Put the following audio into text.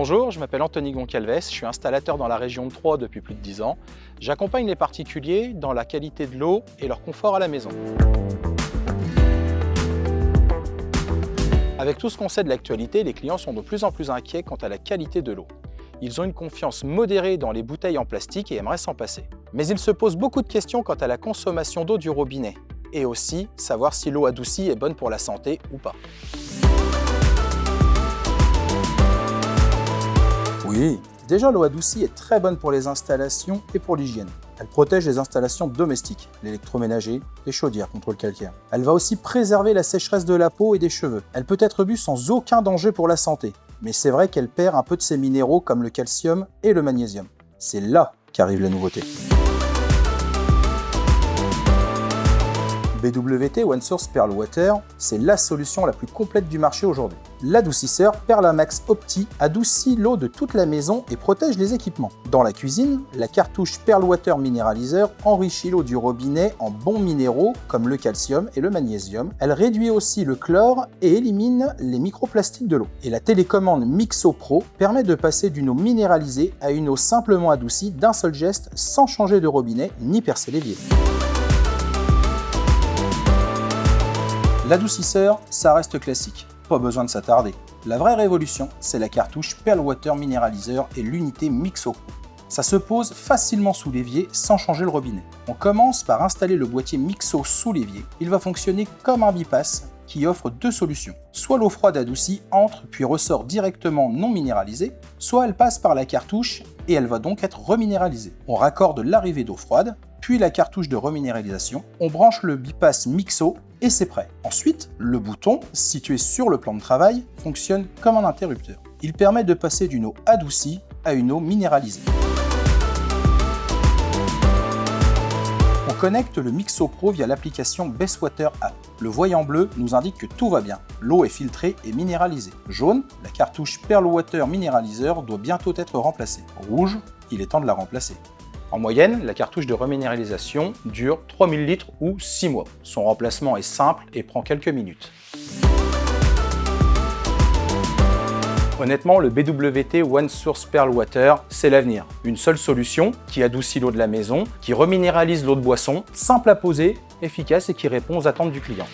Bonjour, je m'appelle Anthony Goncalves, je suis installateur dans la région de Troyes depuis plus de 10 ans. J'accompagne les particuliers dans la qualité de l'eau et leur confort à la maison. Avec tout ce qu'on sait de l'actualité, les clients sont de plus en plus inquiets quant à la qualité de l'eau. Ils ont une confiance modérée dans les bouteilles en plastique et aimeraient s'en passer. Mais ils se posent beaucoup de questions quant à la consommation d'eau du robinet et aussi savoir si l'eau adoucie est bonne pour la santé ou pas. Oui, déjà l'eau adoucie est très bonne pour les installations et pour l'hygiène. Elle protège les installations domestiques, l'électroménager, les chaudières contre le calcaire. Elle va aussi préserver la sécheresse de la peau et des cheveux. Elle peut être bue sans aucun danger pour la santé. Mais c'est vrai qu'elle perd un peu de ses minéraux comme le calcium et le magnésium. C'est là qu'arrive la nouveauté. BWT OneSource Pearl Water, c'est la solution la plus complète du marché aujourd'hui. L'adoucisseur Perlamax Opti adoucit l'eau de toute la maison et protège les équipements. Dans la cuisine, la cartouche Pearl Water Minéraliseur enrichit l'eau du robinet en bons minéraux comme le calcium et le magnésium. Elle réduit aussi le chlore et élimine les microplastiques de l'eau. Et la télécommande Mixo Pro permet de passer d'une eau minéralisée à une eau simplement adoucie d'un seul geste sans changer de robinet ni percer l'évier. L'adoucisseur, ça reste classique, pas besoin de s'attarder. La vraie révolution, c'est la cartouche Pearl Water Minéraliseur et l'unité Mixo Pro. Ça se pose facilement sous l'évier sans changer le robinet. On commence par installer le boîtier Mixo sous l'évier. Il va fonctionner comme un bypass qui offre deux solutions. Soit l'eau froide adoucie entre puis ressort directement non minéralisée, soit elle passe par la cartouche et elle va donc être reminéralisée. On raccorde l'arrivée d'eau froide, puis la cartouche de reminéralisation, on branche le bypass Mixo et c'est prêt. Ensuite, le bouton, situé sur le plan de travail, fonctionne comme un interrupteur. Il permet de passer d'une eau adoucie à une eau minéralisée. On connecte le Mixo Pro via l'application Bestwater App. Le voyant bleu nous indique que tout va bien. L'eau est filtrée et minéralisée. Jaune, la cartouche Pearl Water Minéraliseur doit bientôt être remplacée. Rouge, il est temps de la remplacer. En moyenne, la cartouche de reminéralisation dure 3000 litres ou 6 mois. Son remplacement est simple et prend quelques minutes. Honnêtement, le BWT OneSource Pearl Water, c'est l'avenir. Une seule solution qui adoucit l'eau de la maison, qui reminéralise l'eau de boisson, simple à poser, efficace et qui répond aux attentes du client.